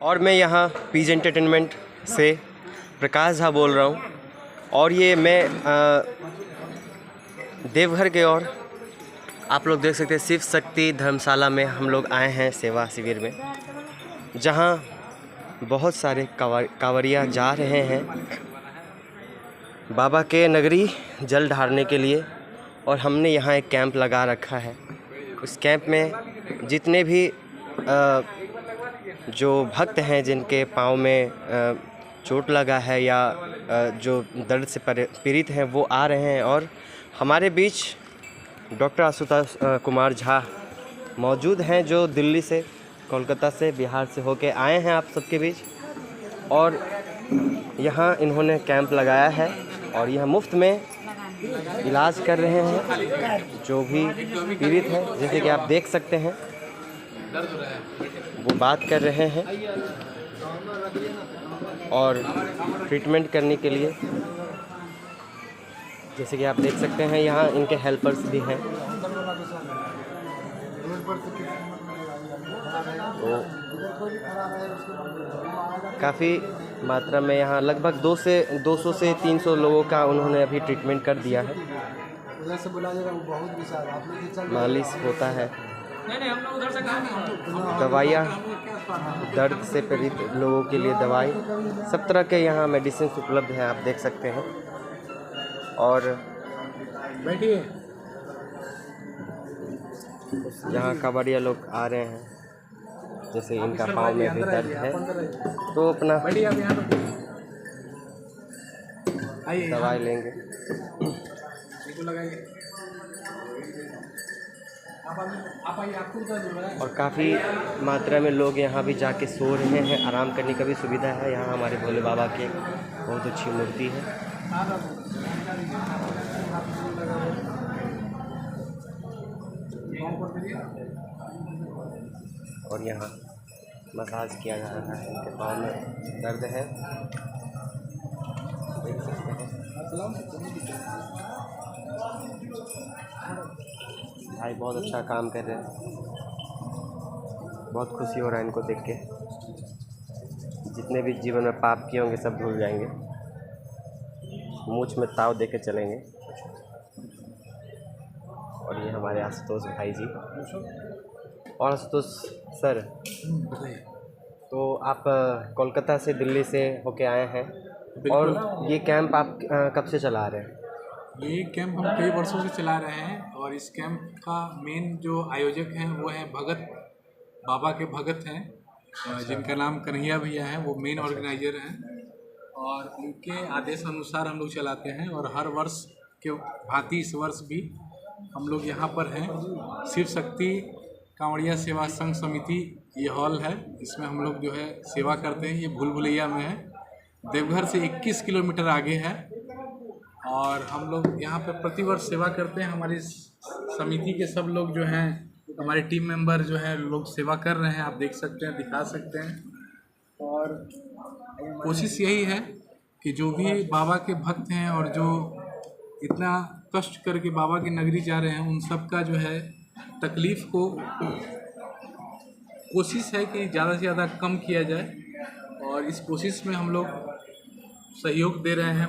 और मैं यहाँ पीज एंटरटेनमेंट से प्रकाश झा बोल रहा हूँ। और ये मैं देवघर के और आप लोग देख सकते हैं शिव शक्ति धर्मशाला में हम लोग आए हैं सेवा शिविर में, जहाँ बहुत सारे कांवरिया जा रहे हैं बाबा के नगरी जल ढारने के लिए। और हमने यहाँ एक कैंप लगा रखा है। उस कैंप में जितने भी जो भक्त हैं जिनके पाँव में चोट लगा है या जो दर्द से पीड़ित हैं वो आ रहे हैं। और हमारे बीच डॉक्टर आशुतोष कुमार झा मौजूद हैं, जो दिल्ली से, कोलकाता से, बिहार से होके आए हैं आप सबके बीच। और यहाँ इन्होंने कैंप लगाया है और यह मुफ्त में इलाज कर रहे हैं जो भी पीड़ित हैं। जैसे कि आप देख सकते हैं वो बात कर रहे हैं और ट्रीटमेंट करने के लिए, जैसे कि आप देख सकते हैं यहाँ इनके हेल्पर्स भी हैं। तो काफ़ी मात्रा में यहाँ लगभग 200 से 300 लोगों का उन्होंने अभी ट्रीटमेंट कर दिया है। मालिश होता है, दवाइयाँ, दर्द से पीड़ित लोगों के लिए दवाई, सब तरह के यहाँ मेडिसिन उपलब्ध हैं, आप देख सकते हैं। और बैठिए, यहाँ कांवरिया लोग आ रहे हैं, जैसे इनका पाँव में भी दर्द है तो अपना दवाई लेंगे। और काफ़ी मात्रा में लोग यहाँ भी जाके सो रहे हैं, आराम करने का भी सुविधा है। यहाँ हमारे भोले बाबा की बहुत अच्छी मूर्ति है। और यहाँ मसाज किया जा रहा है, इनके पाँव में दर्द है, देख सकते हैं। भाई बहुत अच्छा काम कर रहे हैं, बहुत खुशी हो रहा है इनको देख के। जितने भी जीवन में पाप किए होंगे सब भूल जाएंगे, मूंछ में ताव दे के चलेंगे। और ये हमारे आशुतोष भाई जी। और आशुतोष सर, तो आप कोलकाता से, दिल्ली से होके आए हैं, और ये कैंप आप कब से चला रहे हैं? ये कैंप हम कई वर्षों से चला रहे हैं। और इस कैंप का मेन जो आयोजक हैं वो हैं भगत, बाबा के भगत हैं, जिनका नाम कन्हैया भैया हैं, वो मेन ऑर्गेनाइजर हैं। और उनके आदेश अनुसार हम लोग चलाते हैं। और हर वर्ष के भांति इस वर्ष भी हम लोग यहाँ पर हैं। शिव शक्ति कांवड़िया सेवा संघ समिति ये हॉल है, इसमें हम लोग जो है सेवा करते हैं। ये भूल भुलैया में है, देवघर से 21 किलोमीटर आगे है। और हम लोग यहाँ पे प्रतिवर्ष सेवा करते हैं। हमारी समिति के सब लोग जो हैं, हमारे टीम मेंबर जो हैं, लोग सेवा कर रहे हैं, आप देख सकते हैं, दिखा सकते हैं। और कोशिश यही है कि जो भी बाबा के भक्त हैं और जो इतना कष्ट करके बाबा की नगरी जा रहे हैं, उन सब का जो है तकलीफ़ को कोशिश है कि ज़्यादा से ज़्यादा कम किया जाए। और इस कोशिश में हम लोग सहयोग दे रहे हैं।